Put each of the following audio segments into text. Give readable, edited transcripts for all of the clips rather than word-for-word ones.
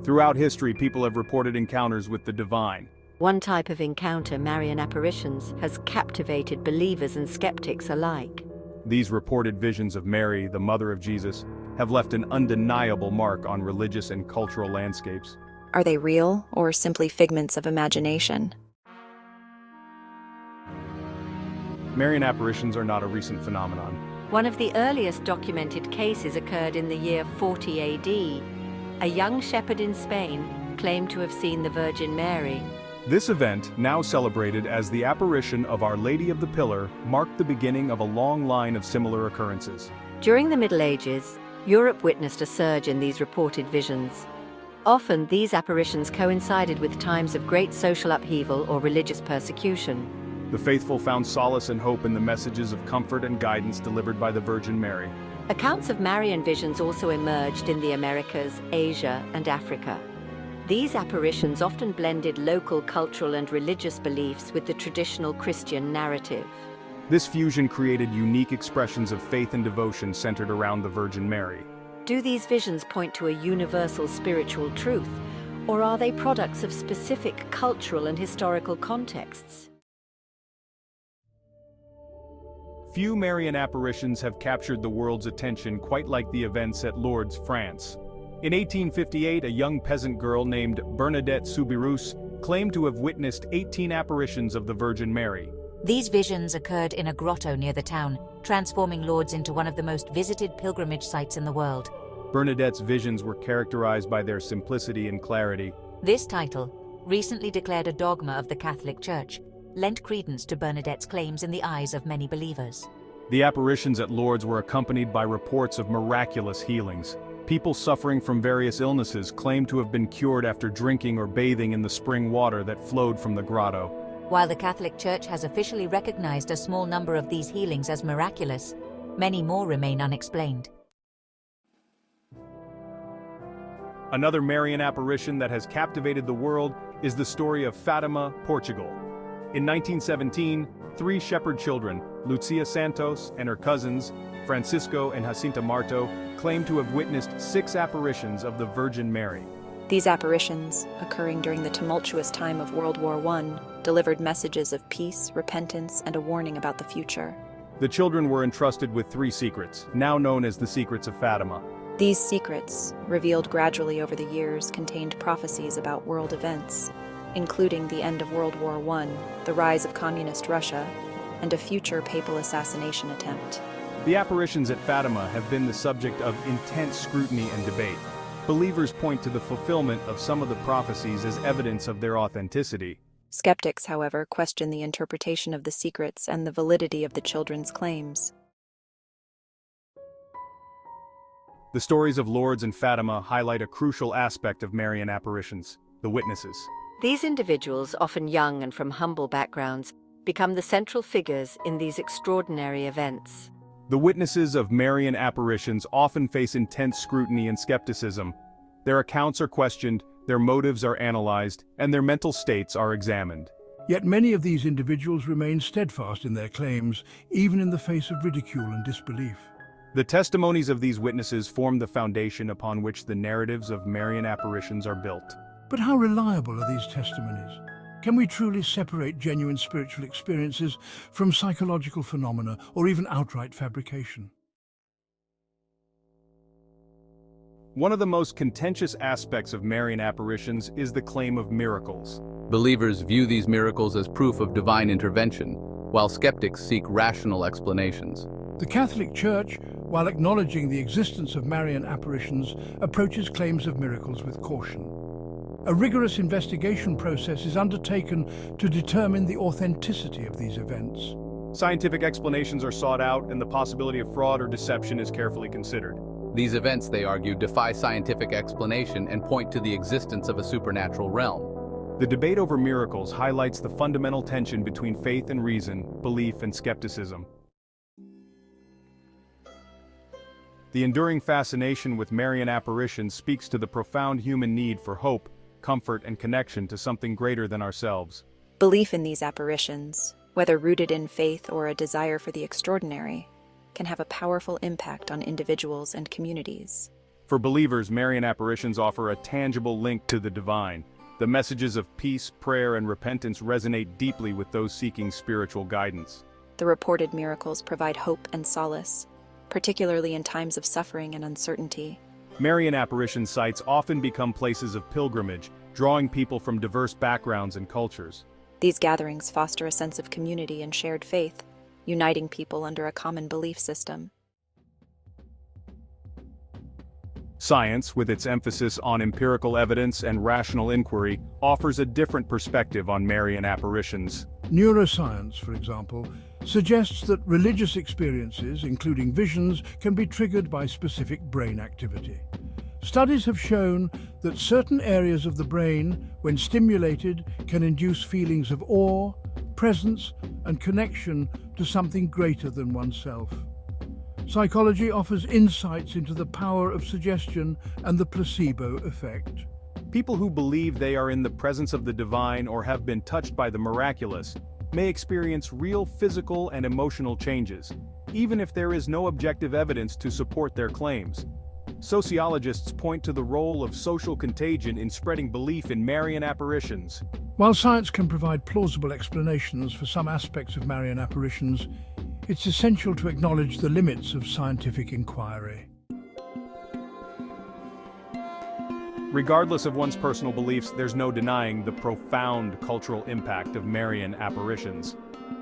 Throughout history, people have reported encounters with the divine. One type of encounter, Marian apparitions, has captivated believers and skeptics alike. These reported visions of Mary, the mother of Jesus, have left an undeniable mark on religious and cultural landscapes. Are they real or simply figments of imagination? Marian apparitions are not a recent phenomenon. One of the earliest documented cases occurred in the year 40 AD. A young shepherd in Spain claimed to have seen the Virgin Mary. This event, now celebrated as the apparition of Our Lady of the Pillar, marked the beginning of a long line of similar occurrences. During the Middle Ages, Europe witnessed a surge in these reported visions. Often, these apparitions coincided with times of great social upheaval or religious persecution. The faithful found solace and hope in the messages of comfort and guidance delivered by the Virgin Mary. Accounts of Marian visions also emerged in the Americas, Asia, and Africa. These apparitions often blended local cultural and religious beliefs with the traditional Christian narrative. This fusion created unique expressions of faith and devotion centered around the Virgin Mary. Do these visions point to a universal spiritual truth, or are they products of specific cultural and historical contexts? Few Marian apparitions have captured the world's attention quite like the events at Lourdes, France. In 1858, a young peasant girl named Bernadette Soubirous claimed to have witnessed 18 apparitions of the Virgin Mary. These visions occurred in a grotto near the town, transforming Lourdes into one of the most visited pilgrimage sites in the world. Bernadette's visions were characterized by their simplicity and clarity. This title, recently declared a dogma of the Catholic Church, lent credence to Bernadette's claims in the eyes of many believers. The apparitions at Lourdes were accompanied by reports of miraculous healings. People suffering from various illnesses claimed to have been cured after drinking or bathing in the spring water that flowed from the grotto. While the Catholic Church has officially recognized a small number of these healings as miraculous, many more remain unexplained. Another Marian apparition that has captivated the world is the story of Fatima, Portugal. In 1917, 3 shepherd children, Lucia Santos and her cousins, Francisco and Jacinta Marto, claimed to have witnessed 6 apparitions of the Virgin Mary. These apparitions, occurring during the tumultuous time of World War I, delivered messages of peace, repentance, and a warning about the future. The children were entrusted with 3 secrets, now known as the secrets of Fatima. These secrets, revealed gradually over the years, contained prophecies about world events, including the end of World War I, the rise of communist Russia, and a future papal assassination attempt. The apparitions at Fatima have been the subject of intense scrutiny and debate. Believers point to the fulfillment of some of the prophecies as evidence of their authenticity. Skeptics, however, question the interpretation of the secrets and the validity of the children's claims. The stories of Lourdes and Fatima highlight a crucial aspect of Marian apparitions: the witnesses. These individuals, often young and from humble backgrounds, become the central figures in these extraordinary events. The witnesses of Marian apparitions often face intense scrutiny and skepticism. Their accounts are questioned, their motives are analyzed, and their mental states are examined. Yet many of these individuals remain steadfast in their claims, even in the face of ridicule and disbelief. The testimonies of these witnesses form the foundation upon which the narratives of Marian apparitions are built. But how reliable are these testimonies? Can we truly separate genuine spiritual experiences from psychological phenomena or even outright fabrication? One of the most contentious aspects of Marian apparitions is the claim of miracles. Believers view these miracles as proof of divine intervention, while skeptics seek rational explanations. The Catholic Church, while acknowledging the existence of Marian apparitions, approaches claims of miracles with caution. A rigorous investigation process is undertaken to determine the authenticity of these events. Scientific explanations are sought out, and the possibility of fraud or deception is carefully considered. These events, they argue, defy scientific explanation and point to the existence of a supernatural realm. The debate over miracles highlights the fundamental tension between faith and reason, belief and skepticism. The enduring fascination with Marian apparitions speaks to the profound human need for hope, comfort, and connection to something greater than ourselves. Belief in these apparitions, whether rooted in faith or a desire for the extraordinary, can have a powerful impact on individuals and communities. For believers, Marian apparitions offer a tangible link to the divine. The messages of peace, prayer, and repentance resonate deeply with those seeking spiritual guidance. The reported miracles provide hope and solace, particularly in times of suffering and uncertainty. Marian apparition sites often become places of pilgrimage, drawing people from diverse backgrounds and cultures. These gatherings foster a sense of community and shared faith, uniting people under a common belief system. Science, with its emphasis on empirical evidence and rational inquiry, offers a different perspective on Marian apparitions. Neuroscience, for example, suggests that religious experiences, including visions, can be triggered by specific brain activity. Studies have shown that certain areas of the brain, when stimulated, can induce feelings of awe, presence, and connection to something greater than oneself. Psychology offers insights into the power of suggestion and the placebo effect. People who believe they are in the presence of the divine or have been touched by the miraculous may experience real physical and emotional changes, even if there is no objective evidence to support their claims. Sociologists point to the role of social contagion in spreading belief in Marian apparitions. While science can provide plausible explanations for some aspects of Marian apparitions, it's essential to acknowledge the limits of scientific inquiry. Regardless of one's personal beliefs, there's no denying the profound cultural impact of Marian apparitions.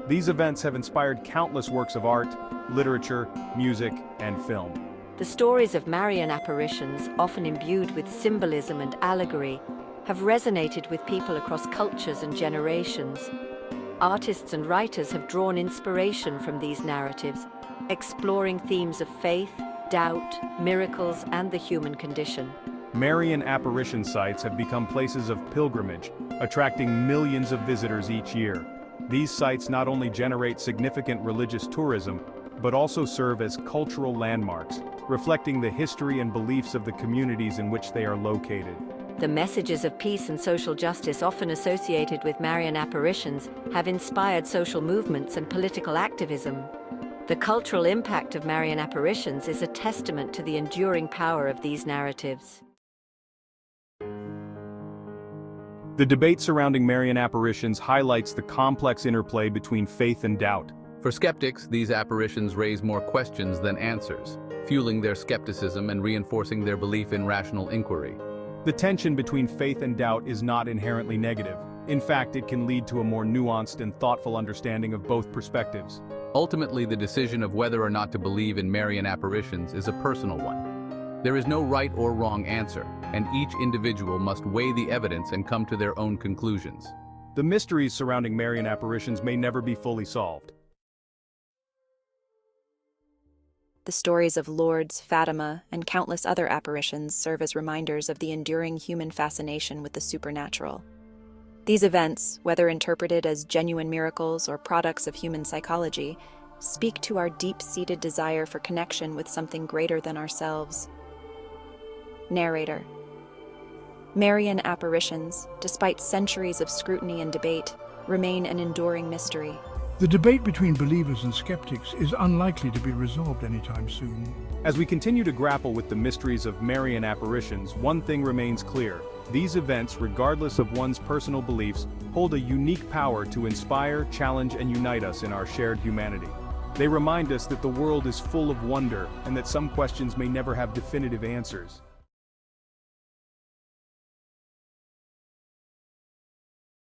These events have inspired countless works of art, literature, music, and film. The stories of Marian apparitions, often imbued with symbolism and allegory, have resonated with people across cultures and generations. Artists and writers have drawn inspiration from these narratives, exploring themes of faith, doubt, miracles, and the human condition. Marian apparition sites have become places of pilgrimage, attracting millions of visitors each year. These sites not only generate significant religious tourism, but also serve as cultural landmarks, reflecting the history and beliefs of the communities in which they are located. The messages of peace and social justice often associated with Marian apparitions have inspired social movements and political activism. The cultural impact of Marian apparitions is a testament to the enduring power of these narratives. The debate surrounding Marian apparitions highlights the complex interplay between faith and doubt. For skeptics, these apparitions raise more questions than answers, fueling their skepticism and reinforcing their belief in rational inquiry. The tension between faith and doubt is not inherently negative. In fact, it can lead to a more nuanced and thoughtful understanding of both perspectives. Ultimately, the decision of whether or not to believe in Marian apparitions is a personal one. There is no right or wrong answer, and each individual must weigh the evidence and come to their own conclusions. The mysteries surrounding Marian apparitions may never be fully solved. The stories of Lourdes, Fatima, and countless other apparitions serve as reminders of the enduring human fascination with the supernatural. These events, whether interpreted as genuine miracles or products of human psychology, speak to our deep-seated desire for connection with something greater than ourselves. Narrator. Marian apparitions, despite centuries of scrutiny and debate, remain an enduring mystery. The debate between believers and skeptics is unlikely to be resolved anytime soon. As we continue to grapple with the mysteries of Marian apparitions, one thing remains clear. These events, regardless of one's personal beliefs, hold a unique power to inspire, challenge, and unite us in our shared humanity. They remind us that the world is full of wonder and that some questions may never have definitive answers.